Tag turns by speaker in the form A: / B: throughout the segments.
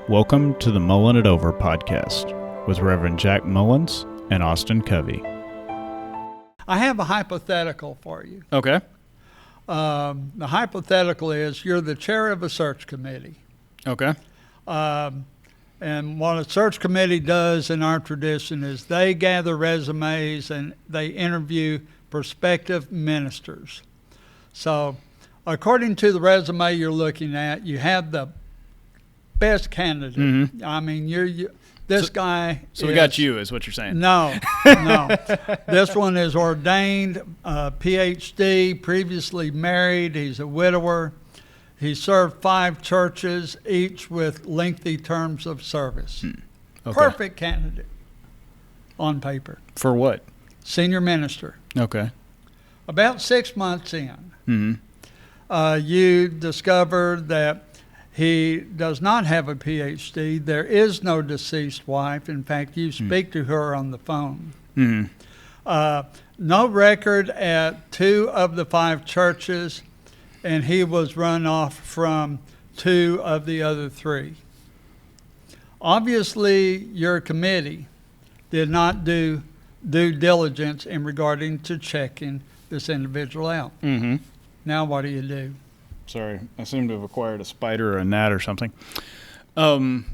A: Welcome to the Mullin It Over podcast with Reverend Jack Mullins and Austin Covey.
B: I have a hypothetical for you.
A: Okay.
B: The hypothetical is you're the chair of a search committee.
A: Okay.
B: And what a search committee does in our tradition is they gather resumes and they interview prospective ministers. So according to the resume you're looking at, you have the best candidate.
A: Mm-hmm.
B: I mean, this guy.
A: So we got you, is what you're saying.
B: No. This one is ordained, PhD, previously married. He's a widower. He served 5 churches, each with lengthy terms of service.
A: Okay.
B: Perfect candidate on paper.
A: For what?
B: Senior minister.
A: Okay.
B: About 6 months in,
A: Mm-hmm.
B: You discover that he does not have a PhD. There is no deceased wife. In fact, you speak to her on the phone.
A: Mm-hmm.
B: No record at 2 of the 5 churches, and he was run off from 2 of the other 3. Obviously, your committee did not do due diligence in regarding to checking this individual out.
A: Mm-hmm.
B: Now what do you do?
A: Sorry, I seem to have acquired a spider or a gnat or something. I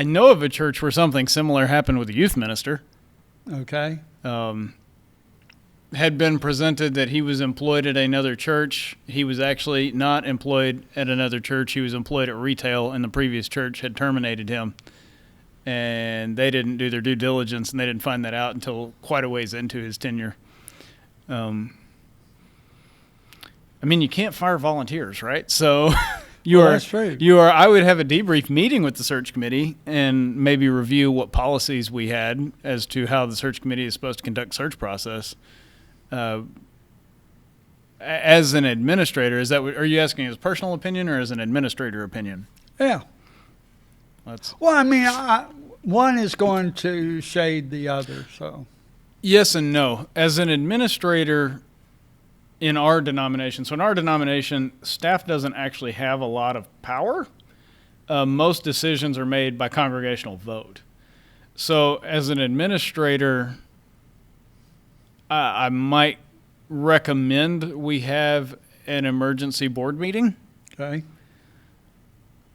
A: know of a church where something similar happened with a youth minister.
B: Okay.
A: Had been presented that he was employed at another church. He was actually not employed at another church. He was employed at retail, and the previous church had terminated him. And they didn't do their due diligence, and they didn't find that out until quite a ways into his tenure. I mean, you can't fire volunteers, right? So
B: That's true.
A: I would have a debrief meeting with the search committee and maybe review what policies we had as to how the search committee is supposed to conduct search process. As an administrator, are you asking as personal opinion or as an administrator opinion?
B: Yeah. Well, I mean, one is going to shade the other, so.
A: Yes and no. As an administrator in our denomination, staff doesn't actually have a lot of power. Most decisions are made by congregational vote. So as an administrator, I might recommend we have an emergency board meeting.
B: Okay.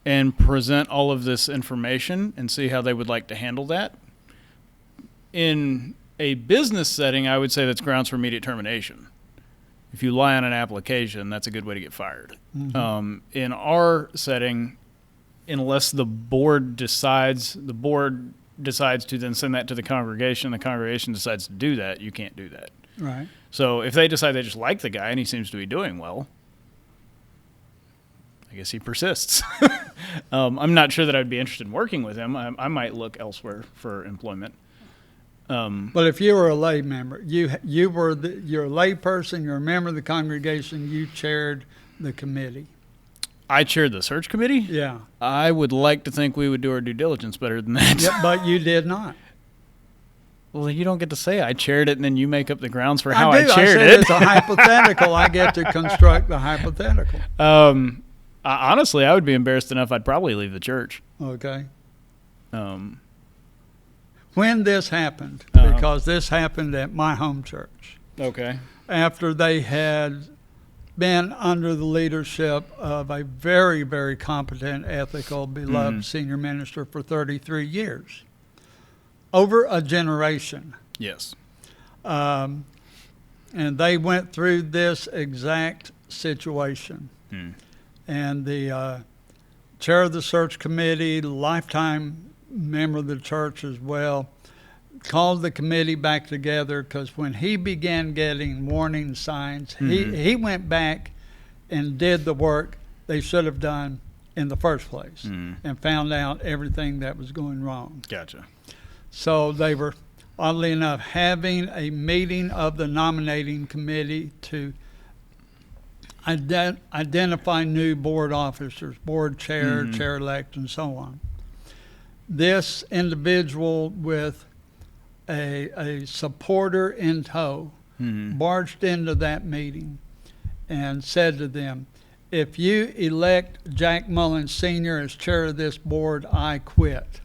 A: And present all of this information and see how they would like to handle that. In a business setting, I would say that's grounds for immediate termination. If you lie on an application, that's a good way to get fired. Mm-hmm. In our setting, unless the board decides to then send that to the congregation decides to do that, you can't do that.
B: Right.
A: So if they decide they just like the guy and he seems to be doing well, I guess he persists. I'm not sure that I'd be interested in working with him. I might look elsewhere for employment.
B: But if you were a lay member, you're a lay person, you're a member of the congregation, you chaired the committee.
A: I chaired the search committee?
B: Yeah.
A: I would like to think we would do our due diligence better than that.
B: Yeah, but you did not.
A: Well, you don't get to say I chaired it and then you make up the grounds for how
B: I
A: chaired
B: said
A: it.
B: It's a hypothetical. I get to construct the hypothetical.
A: Honestly, I would be embarrassed enough I'd probably leave the church.
B: Okay. When this happened, because this happened at my home church.
A: Okay.
B: After they had been under the leadership of a very, very competent, ethical, beloved senior minister for 33 years. Over a generation.
A: Yes.
B: And they went through this exact situation. And the chair of the search committee, lifetime member of the church as well, called the committee back together because when he began getting warning signs, he went back and did the work they should have done in the first place and found out everything that was going wrong.
A: Gotcha.
B: So they were, oddly enough, having a meeting of the nominating committee to identify new board officers, board chair, chair-elect, and so on. This individual with a supporter in tow barged into that meeting and said to them, if you elect Jack Mullins Sr. as chair of this board, I quit.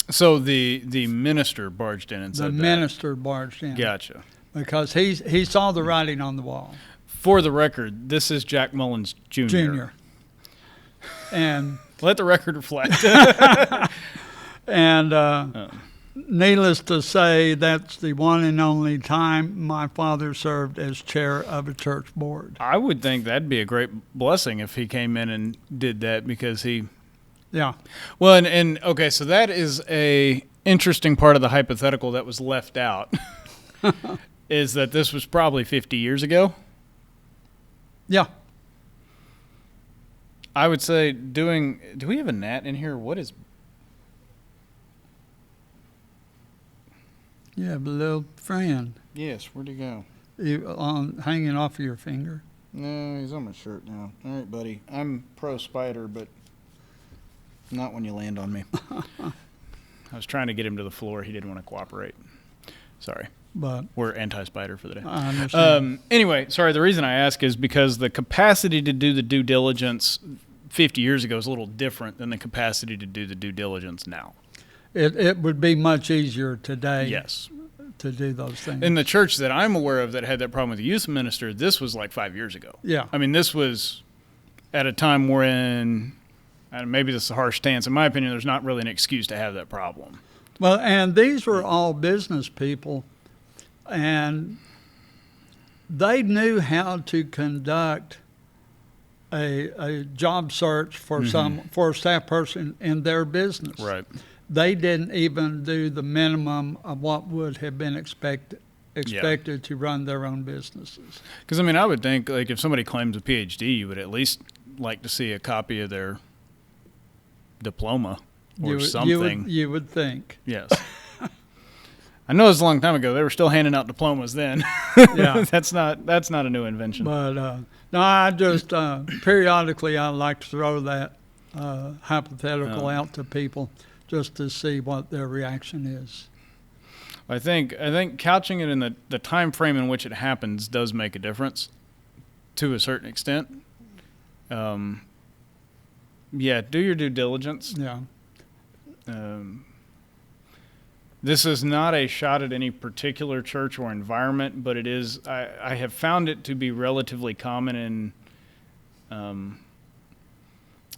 A: So the minister barged in and said
B: The
A: that.
B: minister barged in.
A: Gotcha.
B: Because he saw the writing on the wall.
A: For the record, this is Jack Mullins Jr.
B: Junior. And
A: Let the record reflect.
B: and needless to say, that's the one and only time my father served as chair of a church board.
A: I would think that'd be a great blessing if he came in and did that, because he...
B: Yeah.
A: Well, and okay, so that is a interesting part of the hypothetical that was left out, is that this was probably 50 years ago.
B: Yeah.
A: I would say do we have a gnat in here? What is...
B: Yeah, but little friend.
A: Yes, where'd he go?
B: Hanging off of your finger.
A: No, he's on my shirt now. All right, buddy. I'm pro spider, but not when you land on me. I was trying to get him to the floor. He didn't want to cooperate. Sorry.
B: But
A: We're anti-spider for the day.
B: I understand.
A: Anyway, sorry, the reason I ask is because the capacity to do the due diligence 50 years ago is a little different than the capacity to do the due diligence now.
B: It would be much easier today
A: Yes.
B: to do those things.
A: In the church that I'm aware of that had that problem with the youth minister, this was like 5 years ago.
B: Yeah.
A: I mean, this was at a time when, and maybe this is a harsh stance, in my opinion, there's not really an excuse to have that problem.
B: Well, and these were all business people, and they knew how to conduct a job search for for a staff person in their business.
A: Right.
B: They didn't even do the minimum of what would have been expected to run their own businesses.
A: Because, I mean, I would think, like, if somebody claims a PhD, you would at least like to see a copy of their diploma or something.
B: You would think.
A: Yes. I know it was a long time ago. They were still handing out diplomas then.
B: Yeah.
A: That's not a new invention.
B: But no, I just periodically I like to throw that hypothetical out to people just to see what their reaction is.
A: I think couching it in the time frame in which it happens does make a difference to a certain extent. Yeah, do your due diligence.
B: Yeah.
A: This is not a shot at any particular church or environment, but it is. I have found it to be relatively common in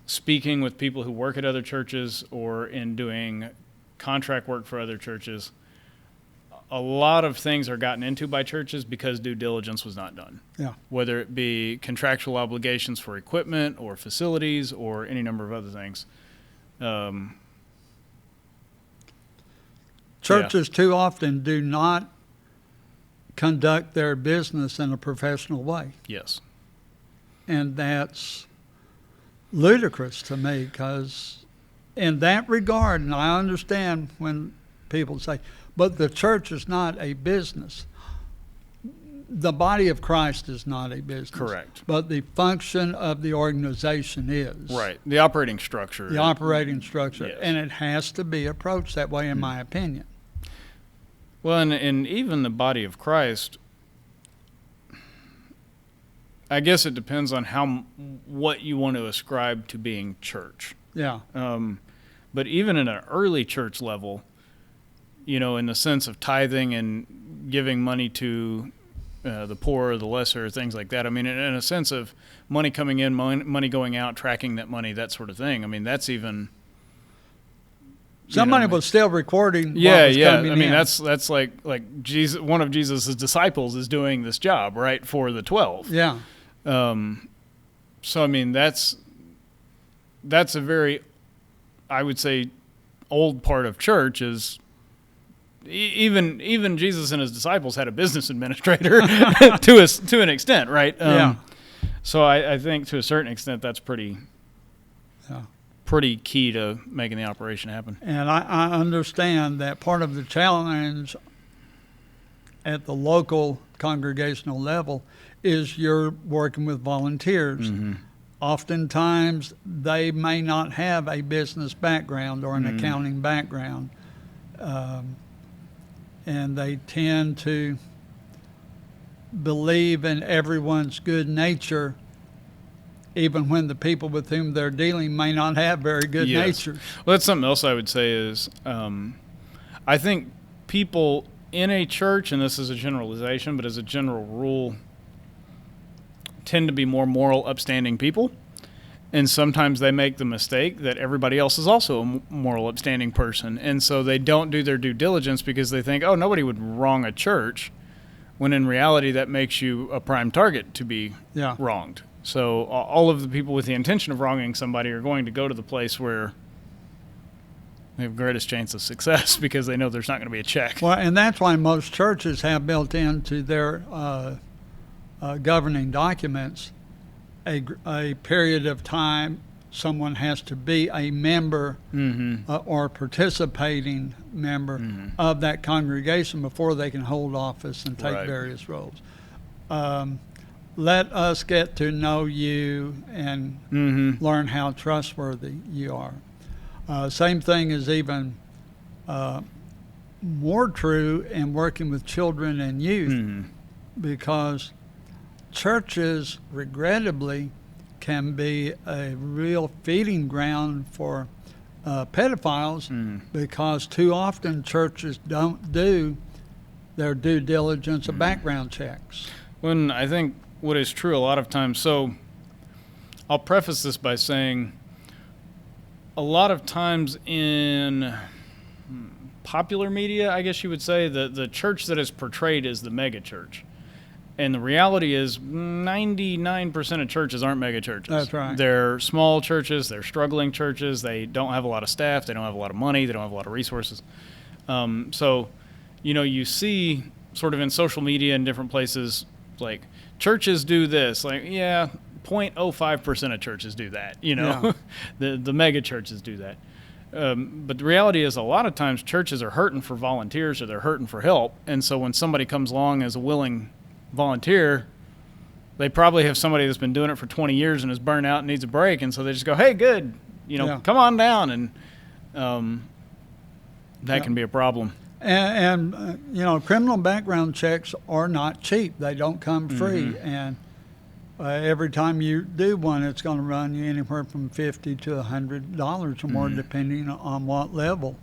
A: speaking with people who work at other churches or in doing contract work for other churches. A lot of things are gotten into by churches because due diligence was not done.
B: Yeah.
A: Whether it be contractual obligations for equipment or facilities or any number of other things.
B: Churches too often do not conduct their business in a professional way.
A: Yes.
B: And that's ludicrous to me, because in that regard, and I understand when people say, but the church is not a business. The body of Christ is not a business.
A: Correct.
B: But the function of the organization is.
A: Right. The operating structure.
B: The operating structure.
A: Yes.
B: And it has to be approached that way, in my opinion.
A: Well, and even the body of Christ, I guess it depends on what you want to ascribe to being church.
B: Yeah.
A: But even at an early church level, in the sense of tithing and giving money to the poor, the lesser, things like that. I mean, in a sense of money coming in, money going out, tracking that money, that sort of thing. I mean, that's even...
B: Somebody was still recording.
A: Yeah,
B: what was coming
A: I mean,
B: in.
A: that's like Jesus. One of Jesus's disciples is doing this job, right, for the 12.
B: Yeah.
A: So I mean, that's a very, I would say, old part of church is. Even Jesus and his disciples had a business administrator to an extent, right?
B: Yeah.
A: So I think to a certain extent that's pretty key to making the operation happen.
B: And I understand that part of the challenge at the local congregational level is you're working with volunteers.
A: Mm-hmm.
B: Oftentimes they may not have a business background or an accounting background. And they tend to believe in everyone's good nature even when the people with whom they're dealing may not have very good natures.
A: Well, that's something else I would say is I think people in a church, and this is a generalization, but as a general rule, tend to be more moral, upstanding people. And sometimes they make the mistake that everybody else is also a moral, upstanding person. And so they don't do their due diligence because they think, oh, nobody would wrong a church, when in reality that makes you a prime target to be wronged. So all of the people with the intention of wronging somebody are going to go to the place where they have greatest chance of success because they know there's not going to be a check.
B: Well, and that's why most churches have built into their governing documents a period of time someone has to be a member or participating member of that congregation before they can hold office and take various roles. Let us get to know you and learn how trustworthy you are. Same thing is even more true in working with children and youth, because churches, regrettably, can be a real feeding ground for pedophiles because too often churches don't do their due diligence of background checks.
A: When I think what is true a lot of times, so I'll preface this by saying a lot of times in popular media, I guess you would say, the church that is portrayed is the mega church. And the reality is 99% of churches aren't mega churches.
B: That's right.
A: They're small churches. They're struggling churches. They don't have a lot of staff. They don't have a lot of money. They don't have a lot of resources. So, you see sort of in social media and different places, like, churches do this. Like, 0.05% of churches do that. The mega churches do that. But the reality is a lot of times churches are hurting for volunteers or they're hurting for help. And so when somebody comes along as a willing volunteer, they probably have somebody that's been doing it for 20 years and is burnt out and needs a break, and so they just go, hey, good, come on down, and that can be a problem.
B: And criminal background checks are not cheap. They don't come free, and every time you do one, it's going to run you anywhere from $50 to $100 or more, depending on what level.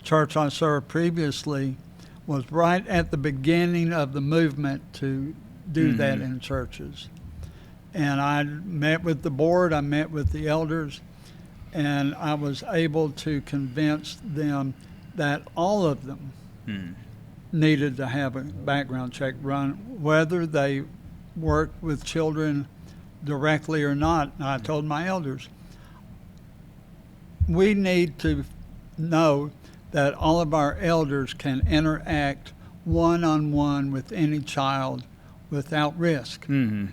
B: Church I served previously was right at the beginning of the movement to do that in churches. And I met with the board, I met with the elders, and I was able to convince them that all of them needed to have a background check run, whether they worked with children directly or not. And I told my elders, we need to know that all of our elders can interact one-on-one with any child without risk. And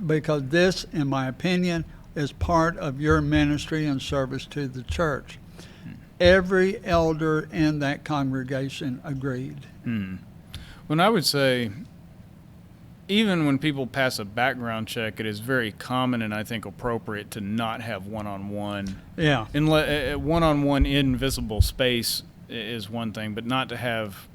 B: because this, in my opinion, is part of your ministry and service to the church. Every elder in that congregation agreed.
A: When I would say, even when people pass a background check, it is very common and I think appropriate to not have one-on-one.
B: Yeah.
A: One-on-one in visible space is one thing, but not to have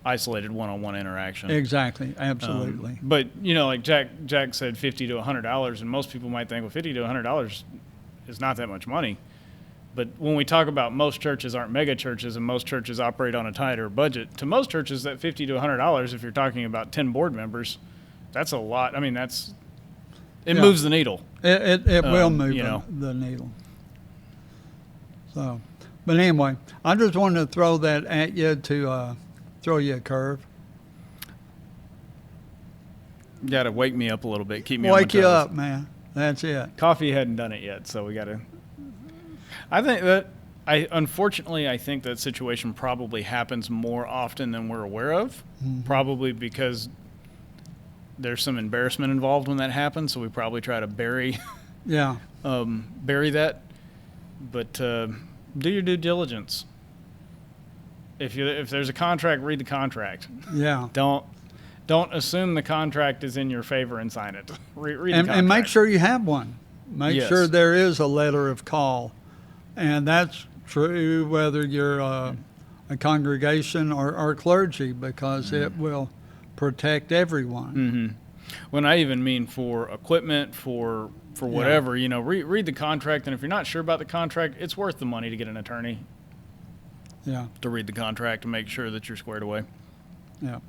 A: isolated one-on-one interaction.
B: Exactly. Absolutely.
A: But, like Jack said, $50 to $100, and most people might think, well, $50 to $100 is not that much money. But when we talk about most churches aren't mega churches and most churches operate on a tighter budget, to most churches that $50 to $100, if you're talking about 10 board members, that's a lot. I mean, it moves the needle.
B: It will move the needle. So, but anyway, I just wanted to throw that at you to throw you a curve.
A: You got to wake me up a little bit. Keep me on my toes.
B: Wake you up, man. That's it.
A: Coffee hadn't done it yet, so we got to. I think that unfortunately, I think that situation probably happens more often than we're aware of. Probably because there's some embarrassment involved when that happens, so we probably try to bury that. But do your due diligence. If there's a contract, read the contract.
B: Yeah.
A: Don't assume the contract is in your favor and sign it. Read the contract.
B: And make sure you have one. Make sure there is a letter of call. And that's true whether you're a congregation or clergy, because it will protect everyone.
A: When I even mean for equipment, for whatever, you know, read the contract, and if you're not sure about the contract, it's worth the money to get an attorney
B: Yeah.
A: to read the contract to make sure that you're squared away.
B: Yeah.